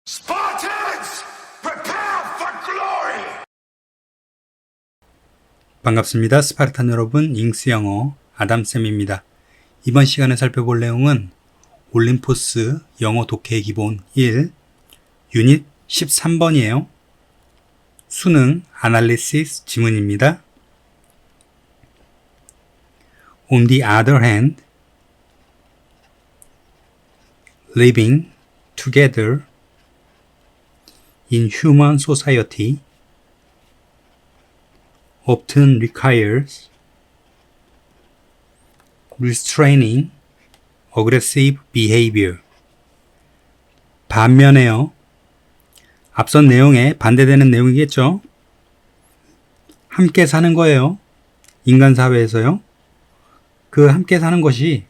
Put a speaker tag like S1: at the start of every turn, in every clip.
S1: Spartans, prepare for glory!
S2: 반갑습니다. 스파르탄 여러분, 잉스 영어 아담쌤입니다. 이번 시간에 살펴볼 내용은 올림포스 영어 독해 기본 1, 유닛 13번이에요. 수능 아날리시스 지문입니다. On the other hand, living together in human society often requires restraining aggressive behavior. 반면에요. 앞선 내용에 반대되는 내용이겠죠. 함께 사는 거예요. 인간 사회에서요. 그 함께 사는 것이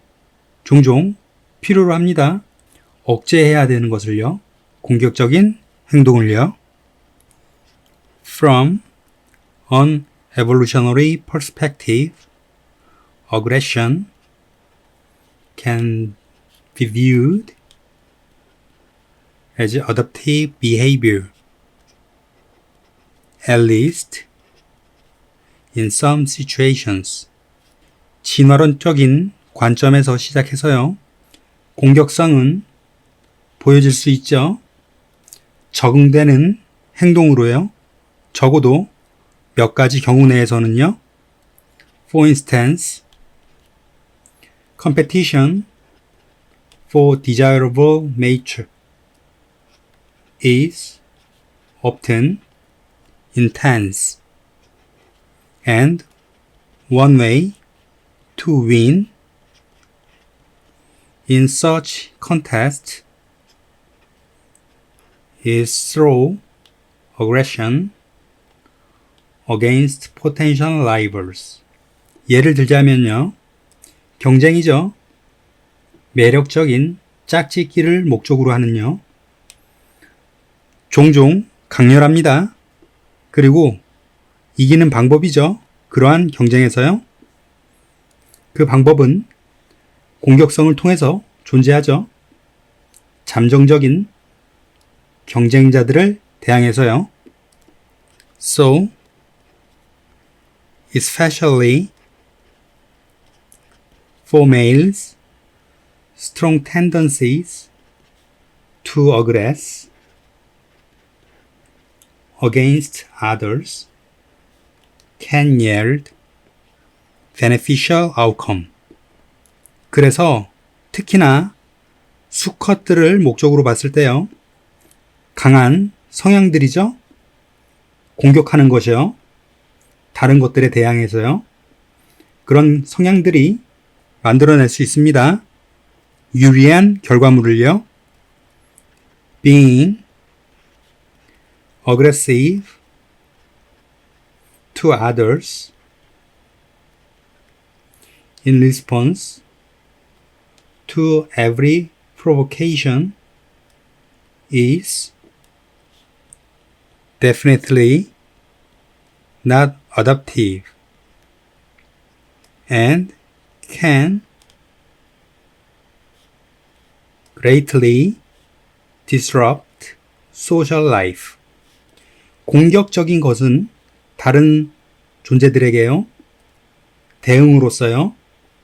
S2: 종종 필요로 합니다. 억제해야 되는 것을요. 공격적인 행동을요. From an evolutionary perspective, aggression can be viewed as adaptive behavior, at least in some situations. 진화론적인 관점에서 시작해서요. 공격성은 보여질 수 있죠. 적응되는 행동으로요. 적어도 몇 가지 경우 내에서는요. For instance, competition for desirable mates is often intense, and one way to win in such contest is through aggression against potential rivals. 예를 들자면요. 경쟁이죠. 매력적인 짝짓기를 목적으로 하는요. 종종 강렬합니다. 그리고 이기는 방법이죠. 그러한 경쟁에서요. 그 방법은 공격성을 통해서 존재하죠. 잠정적인 경쟁자들을 대항해서요. So, especially for males, strong tendencies to aggress against others can yield beneficial outcome. 그래서 특히나 수컷들을 목적으로 봤을 때요. 강한 성향들이죠. 공격하는 것이요. 다른 것들에 대항해서요. 그런 성향들이 만들어낼 수 있습니다. 유리한 결과물을요. Being aggressive to others in response to every provocation is definitely not adaptive and can greatly disrupt social life. 공격적인 것은 다른 존재들에게요. 대응으로서요.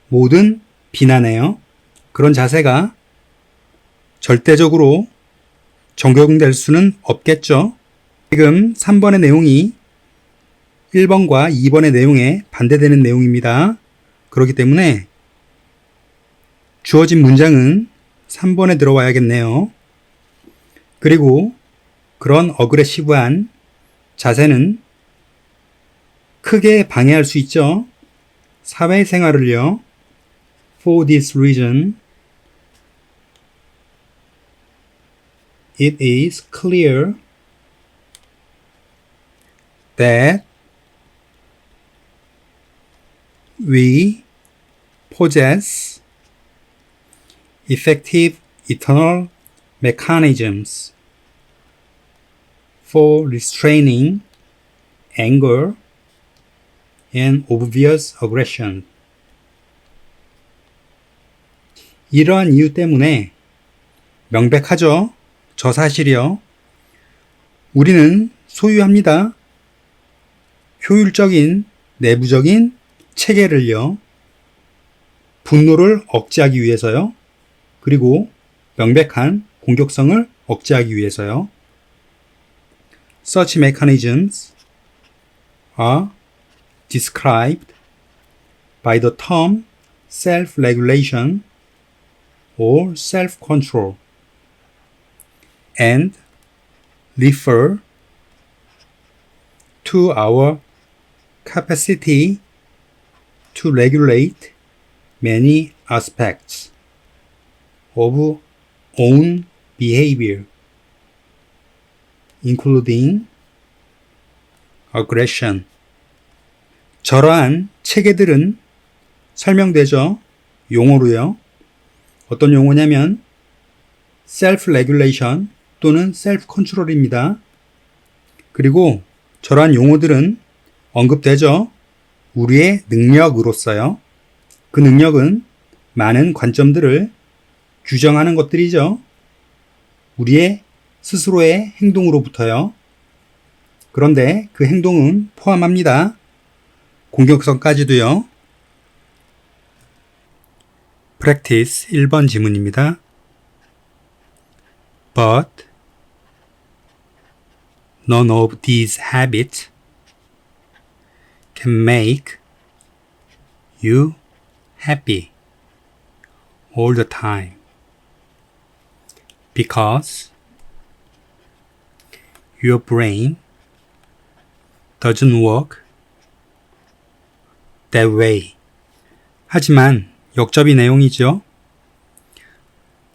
S2: 모든 비난해요. 그런 자세가 절대적으로 적용될 수는 없겠죠. 지금 3번의 내용이 1번과 2번의 내용에 반대되는 내용입니다. 그렇기 때문에 주어진 문장은 3번에 들어와야겠네요. 그리고 그런 어그레시브한 자세는 크게 방해할 수 있죠. 사회생활을요. For this reason, it is clear that we possess effective internal mechanisms for restraining anger and obvious aggression. 이러한 이유 때문에 명백하죠. 저 사실이요. 우리는 소유합니다. 효율적인 내부적인 체계를요. 분노를 억제하기 위해서요. 그리고 명백한 공격성을 억제하기 위해서요. Such mechanisms are described by the term self-regulation or self-control and refer to our capacity to regulate many aspects of own behavior, including aggression. 저러한 체계들은 설명되죠. 용어로요. 어떤 용어냐면 self-regulation 또는 self-control입니다. 그리고 저러한 용어들은 언급되죠. 우리의 능력으로서요. 그 능력은 많은 관점들을 규정하는 것들이죠. 우리의 스스로의 행동으로부터요. 그런데 그 행동은 포함합니다. 공격성까지도요. Practice 1번 지문입니다. But none of these habits can make you happy all the time because your brain doesn't work that way. 하지만 역접이 내용이죠.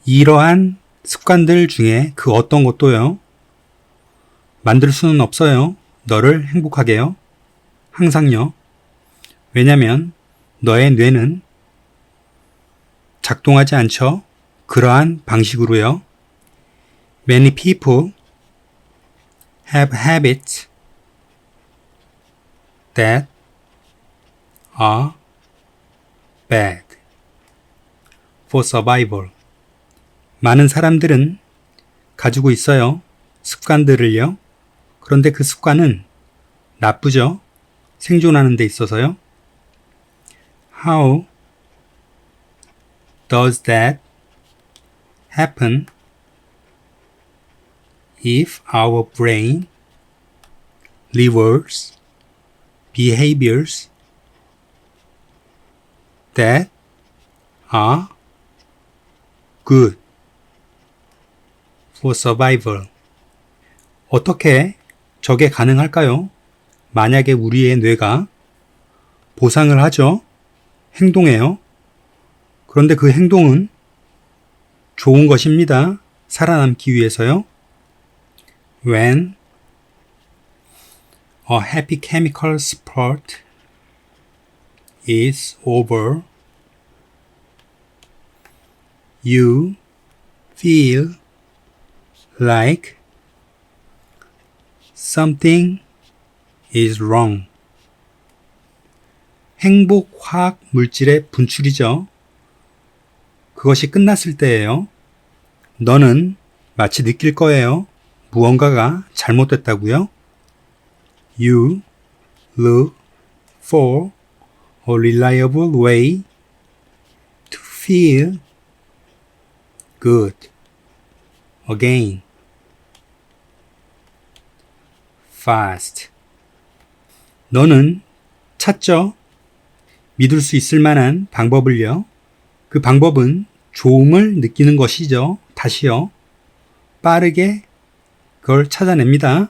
S2: 이러한 습관들 중에 그 어떤 것도요. 만들 수는 없어요. 너를 행복하게요. 항상요. 왜냐면 너의 뇌는 작동하지 않죠. 그러한 방식으로요. Many people have habits that are bad for survival. 많은 사람들은 가지고 있어요. 습관들을요. 그런데 그 습관은 나쁘죠. 생존하는 데 있어서요. How does that happen if our brain rewards behaviors that are good for survival? 어떻게 저게 가능할까요? 만약에 우리의 뇌가 보상을 하죠. 행동해요. 그런데 그 행동은 좋은 것입니다. 살아남기 위해서요. When a happy chemical spurt is over, you feel like something is wrong. 행복 화학 물질의 분출이죠. 그것이 끝났을 때예요. 너는 마치 느낄 거예요. 무언가가 잘못됐다고요. You look for a reliable way to feel good again. Fast. 너는 찾죠? 믿을 수 있을 만한 방법을요. 그 방법은 좋음을 느끼는 것이죠. 다시요. 빠르게 그걸 찾아냅니다.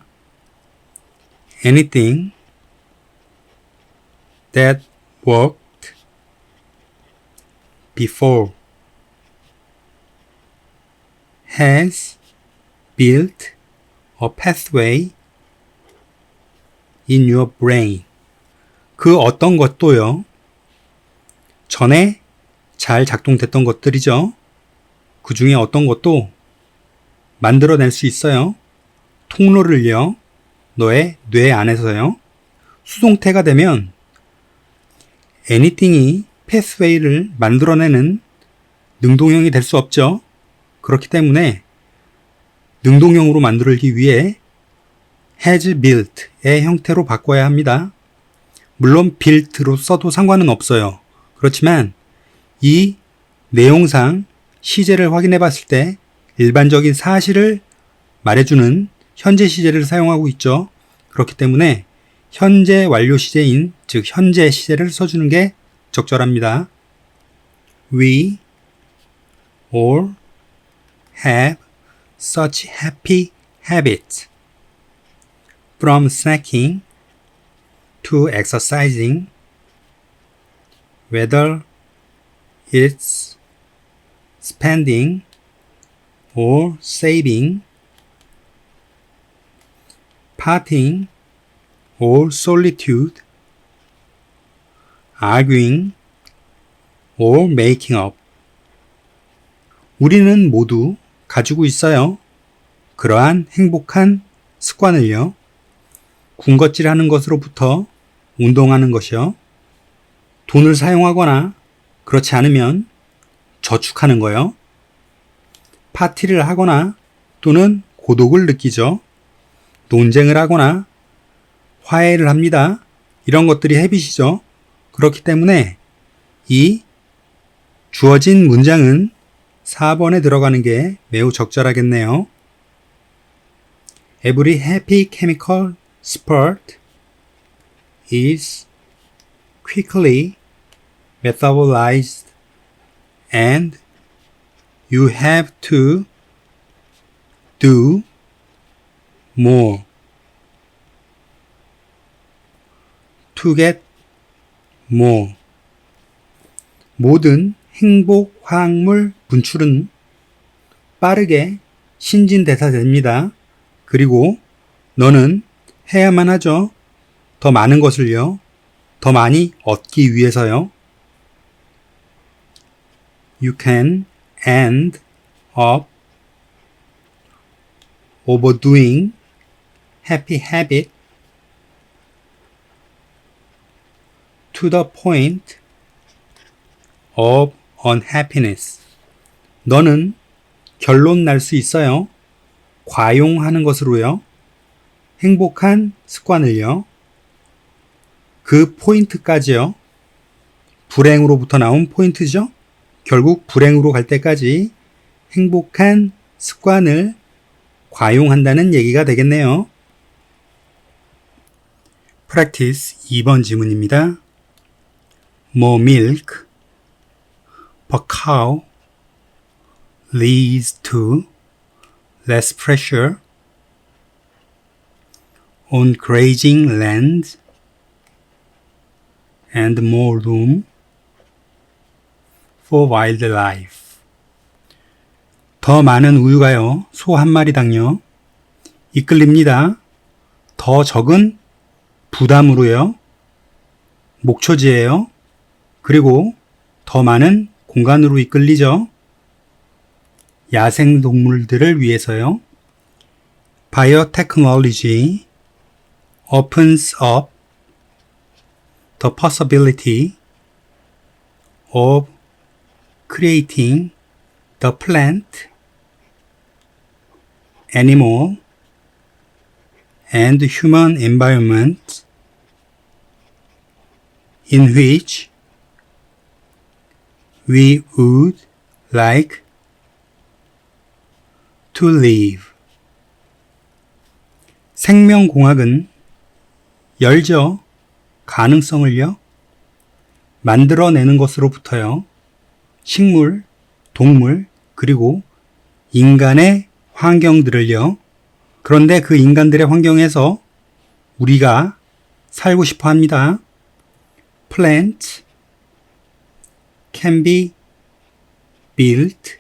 S2: Anything that worked before has built a pathway in your brain. 그 어떤 것도요. 전에 잘 작동됐던 것들이죠. 그 중에 어떤 것도 만들어낼 수 있어요. 통로를요. 너의 뇌 안에서요. 수동태가 되면 anything이 pathway를 만들어내는 능동형이 될 수 없죠. 그렇기 때문에 능동형으로 만들기 위해 has built의 형태로 바꿔야 합니다. 물론 built로 써도 상관은 없어요. 그렇지만 이 내용상 시제를 확인해 봤을 때 일반적인 사실을 말해주는 현재 시제를 사용하고 있죠. 그렇기 때문에 현재 완료 시제인 즉 현재 시제를 써주는 게 적절합니다. We all have such happy habits. From snacking to exercising, whether it's spending or saving, partying or solitude, arguing or making up. 우리는 모두 가지고 있어요. 그러한 행복한 습관을요. 군것질하는 것으로부터 운동하는 것이요. 돈을 사용하거나 그렇지 않으면 저축하는 거요. 파티를 하거나 또는 고독을 느끼죠. 논쟁을 하거나 화해를 합니다. 이런 것들이 헤빗이죠. 그렇기 때문에 이 주어진 문장은 4번에 들어가는 게 매우 적절하겠네요. Every happy chemical spurt is quickly metabolized and you have to do more to get more. 모든 행복 화학물 분출은 빠르게 신진대사됩니다. 그리고 너는 해야만 하죠. 더 많은 것을요. 더 많이 얻기 위해서요. You can end up overdoing happy habit to the point of unhappiness. 너는 결론 날 수 있어요. 과용하는 것으로요. 행복한 습관을요. 그 포인트까지요. 불행으로부터 나온 포인트죠. 결국 불행으로 갈 때까지 행복한 습관을 과용한다는 얘기가 되겠네요. Practice 2번 지문입니다. More milk per cow leads to less pressure on grazing land and more room for wildlife. 더 많은 우유가요, 소 한 마리당요, 이끌립니다. 더 적은 부담으로요, 목초지예요. 그리고 더 많은 공간으로 이끌리죠. 야생동물들을 위해서요. Biotechnology opens up the possibility of creating the plant, animal, and human environment in which we would like to live. 생명공학은 열죠. 가능성을요. 만들어내는 것으로부터요. 식물, 동물, 그리고 인간의 환경들을요. 그런데 그 인간들의 환경에서 우리가 살고 싶어 합니다. Plants can be built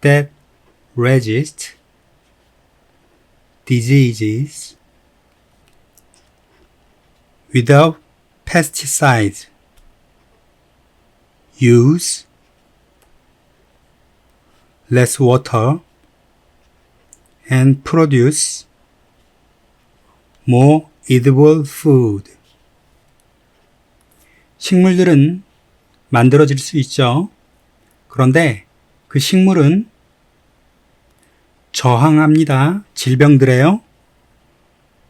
S2: that resist diseases without pesticides, use less water, and produce more edible food. 식물들은 만들어질 수 있죠. 그런데 그 식물은 저항합니다. 질병들에요.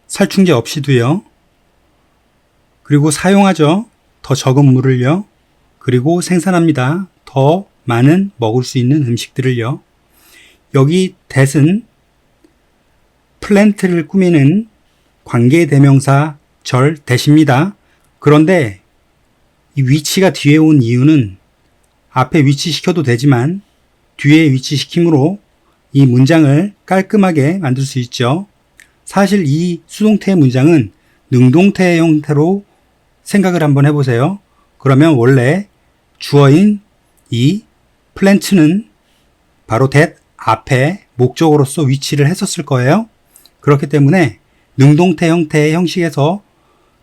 S2: 살충제 없이도요. 그리고 사용하죠. 더 적은 물을요. 그리고 생산합니다. 더 많은 먹을 수 있는 음식들을요. 여기 that은 플랜트를 꾸미는 관계대명사 절 that입니다. 그런데 이 위치가 뒤에 온 이유는 앞에 위치시켜도 되지만 뒤에 위치시킴으로 이 문장을 깔끔하게 만들 수 있죠. 사실 이 수동태 문장은 능동태 형태로 생각을 한번 해보세요. 그러면 원래 주어인 이 플랜트는 바로 that 앞에 목적어로서 위치를 했었을 거예요. 그렇기 때문에 능동태 형태의 형식에서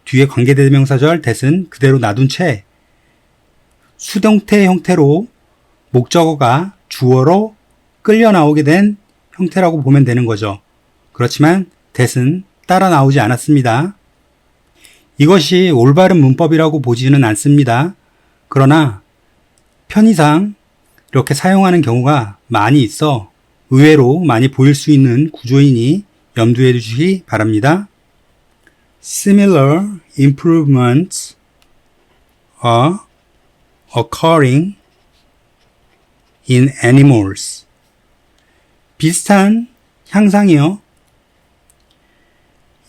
S2: 뒤에 관계대명사절 that은 그대로 놔둔 채 수동태 형태로 목적어가 주어로 끌려 나오게 된 형태라고 보면 되는 거죠. 그렇지만 that은 따라 나오지 않았습니다. 이것이 올바른 문법이라고 보지는 않습니다. 그러나 편의상 이렇게 사용하는 경우가 많이 있어 의외로 많이 보일 수 있는 구조이니 염두해 주시기 바랍니다. Similar improvements are occurring in animals. 비슷한 향상이요.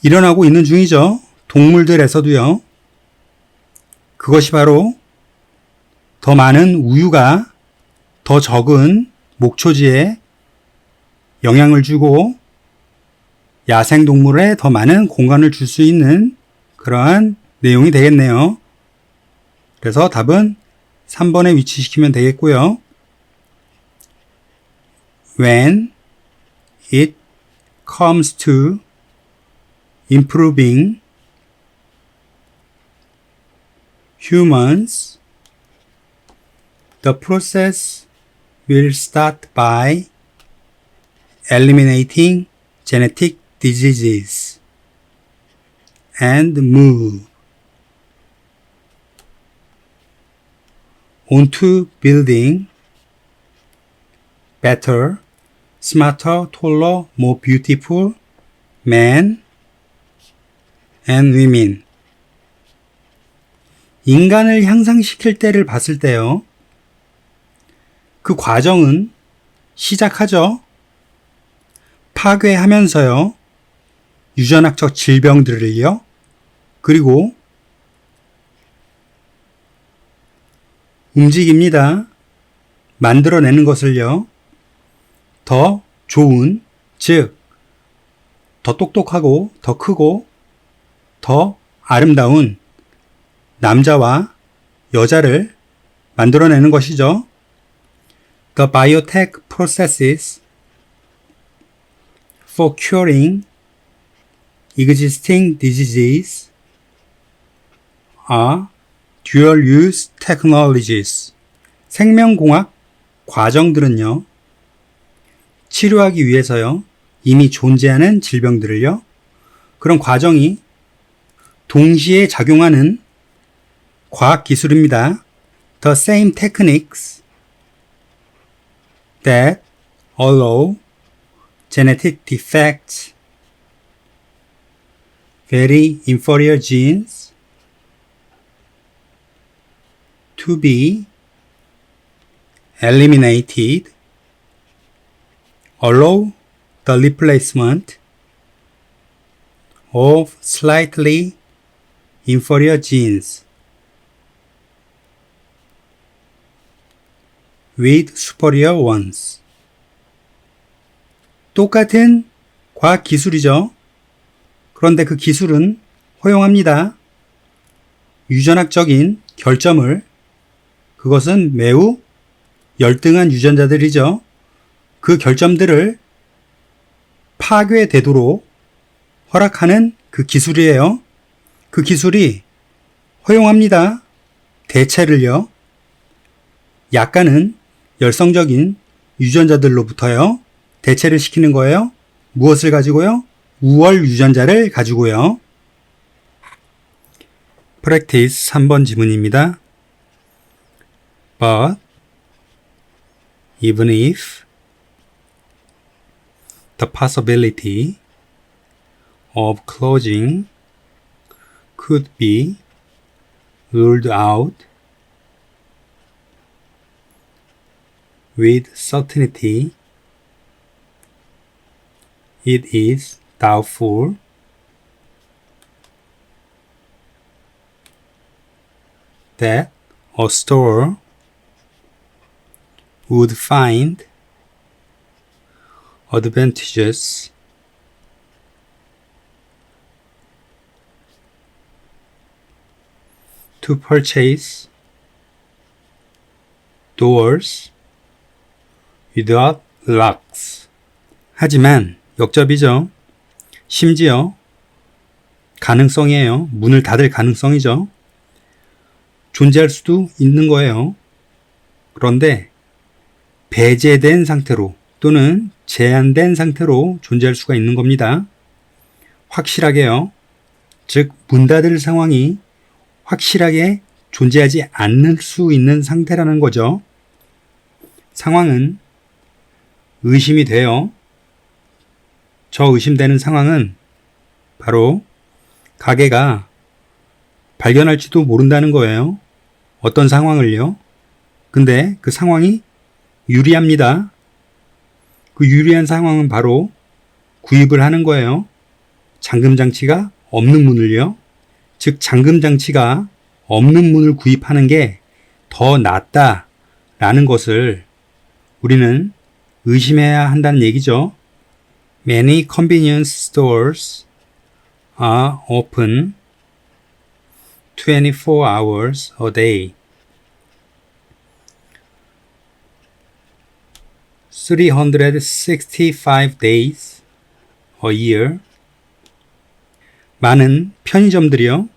S2: 일어나고 있는 중이죠. 동물들에서도요. 그것이 바로 더 많은 우유가 더 적은 목초지에 영향을 주고 야생동물에 더 많은 공간을 줄 수 있는 그러한 내용이 되겠네요. 그래서 답은 3번에 위치시키면 되겠고요. When it comes to improving humans, the process will start by eliminating genetic diseases and move onto building better, smarter, taller, more beautiful men and women. 인간을 향상시킬 때를 봤을 때요. 그 과정은 시작하죠. 파괴하면서요. 유전학적 질병들을요. 그리고 움직입니다. 만들어내는 것을요. 더 좋은, 즉 더 똑똑하고 더 크고 더 아름다운 남자와 여자를 만들어내는 것이죠. The biotech processes for curing existing diseases are dual-use technologies. 생명공학 과정들은요, 치료하기 위해서요, 이미 존재하는 질병들을요, 그런 과정이 동시에 작용하는 과학기술입니다. The same techniques that allow genetic defects, very inferior genes to be eliminated, allow the replacement of slightly inferior genes with superior ones. 똑같은 과학 기술이죠. 그런데 그 기술은 허용합니다. 유전학적인 결점을, 그것은 매우 열등한 유전자들이죠. 그 결점들을 파괴되도록 허락하는 그 기술이에요. 그 기술이 허용합니다. 대체를요. 약간은 열성적인 유전자들로부터요. 대체를 시키는 거예요. 무엇을 가지고요? 우월 유전자를 가지고요. Practice 3번 지문입니다. But even if the possibility of closing could be ruled out with certainty, it is doubtful that a store would find advantageous to purchase doors without locks. 하지만 역접이죠. 심지어 가능성이에요. 문을 닫을 가능성이죠. 존재할 수도 있는 거예요. 그런데 배제된 상태로 또는 제한된 상태로 존재할 수가 있는 겁니다. 확실하게요. 즉, 문 닫을 상황이 확실하게 존재하지 않을 수 있는 상태라는 거죠. 상황은 의심이 돼요. 저 의심되는 상황은 바로 가게가 발견할지도 모른다는 거예요. 어떤 상황을요? 근데 그 상황이 유리합니다. 그 유리한 상황은 바로 구입을 하는 거예요. 잠금장치가 없는 문을요. 즉, 잠금장치가 없는 문을 구입하는 게 더 낫다라는 것을 우리는 의심해야 한다는 얘기죠. Many convenience stores are open 24 hours a day. 365 days a year. 많은 편의점들이요.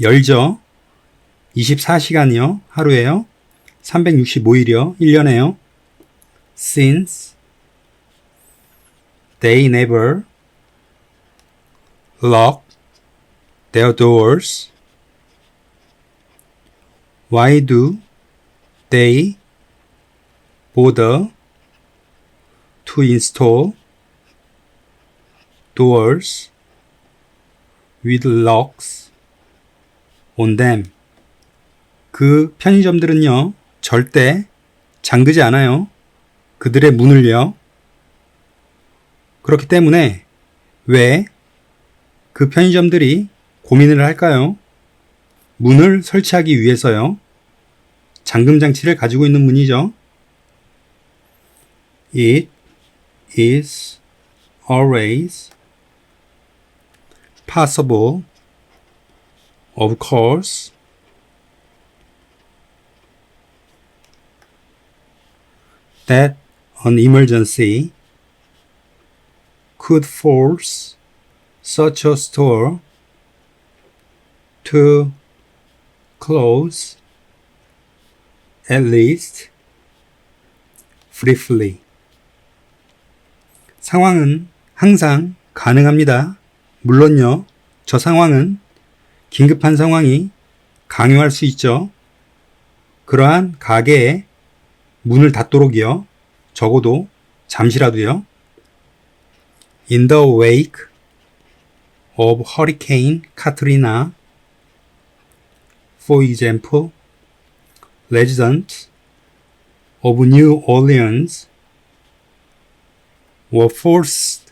S2: 열죠. 24시간이요. 하루에요. 365일이요. 1년에요. Since they never lock their doors, why do they bother to install doors with locks on them? 그 편의점들은요, 절대 잠그지 않아요. 그들의 문을요. 그렇기 때문에 왜 그 편의점들이 고민을 할까요? 문을 설치하기 위해서요. 잠금 장치를 가지고 있는 문이죠. It is always possible, of course, that an emergency could force such a store to close, at least briefly. 상황은 항상 가능합니다. 물론요, 저 상황은 긴급한 상황이 강요할 수 있죠. 그러한 가게에 문을 닫도록이요. 적어도 잠시라도요. In the wake of Hurricane Katrina, for example, residents of New Orleans were forced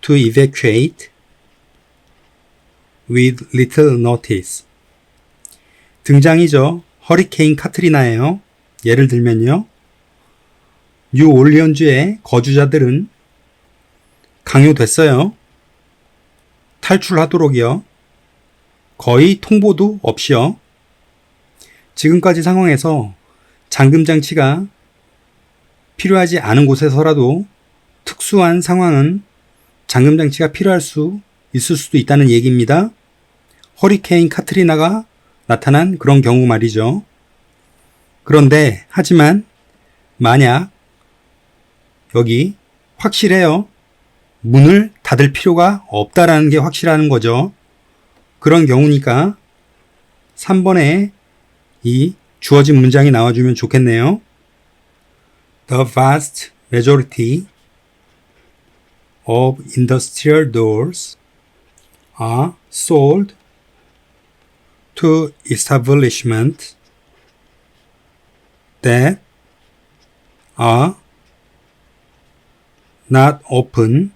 S2: to evacuate with little notice. 등장이죠. 허리케인 카트리나예요. 예를 들면요. 뉴올리언주의 거주자들은 강요됐어요. 탈출하도록이요. 거의 통보도 없이요. 지금까지 상황에서 잠금장치가 필요하지 않은 곳에서라도 특수한 상황은 잠금장치가 필요할 수 있을 수도 있다는 얘기입니다. 허리케인 카트리나가 나타난 그런 경우 말이죠. 그런데 하지만 만약 여기 확실해요. 문을 닫을 필요가 없다라는 게 확실한 거죠. 그런 경우니까 3번에 이 주어진 문장이 나와주면 좋겠네요. The vast majority of industrial doors are sold to establishments that are not open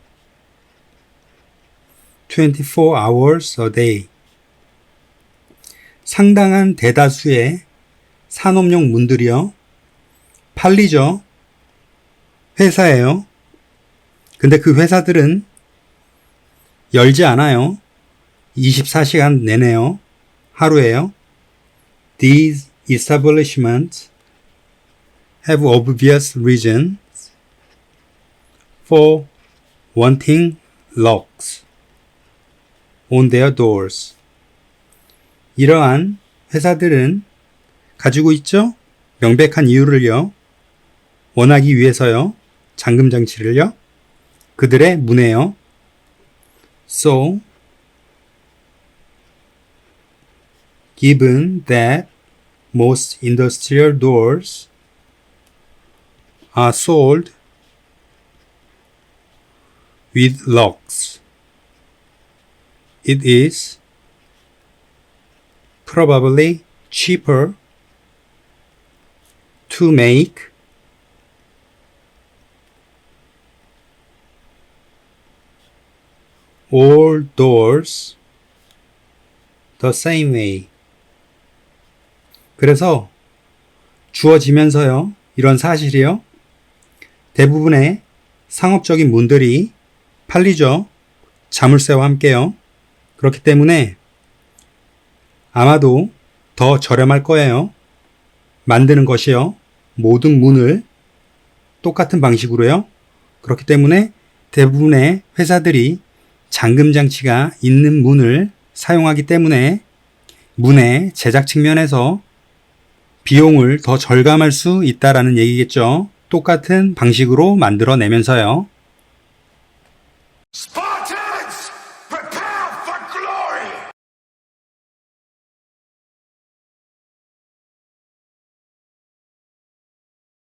S2: 24 hours a day. 상당한 대다수의 산업용 문들이요. 팔리죠. 회사예요. 근데 그 회사들은 열지 않아요. 24시간 내내요. 하루에요. These establishments have obvious reasons for wanting locks on their doors. 이러한 회사들은 가지고 있죠? 명백한 이유를요. 원하기 위해서요. 잠금 장치를요. 그들의 문에요. So, given that most industrial doors are sold with locks, it is probably cheaper to make all doors the same way. 그래서 주어지면서요. 이런 사실이요. 대부분의 상업적인 문들이 팔리죠. 자물쇠와 함께요. 그렇기 때문에 아마도 더 저렴할 거예요. 만드는 것이요. 모든 문을 똑같은 방식으로요. 그렇기 때문에 대부분의 회사들이 잠금 장치가 있는 문을 사용하기 때문에 문의 제작 측면에서 비용을 더 절감할 수 있다라는 얘기겠죠. 똑같은 방식으로 만들어내면서요.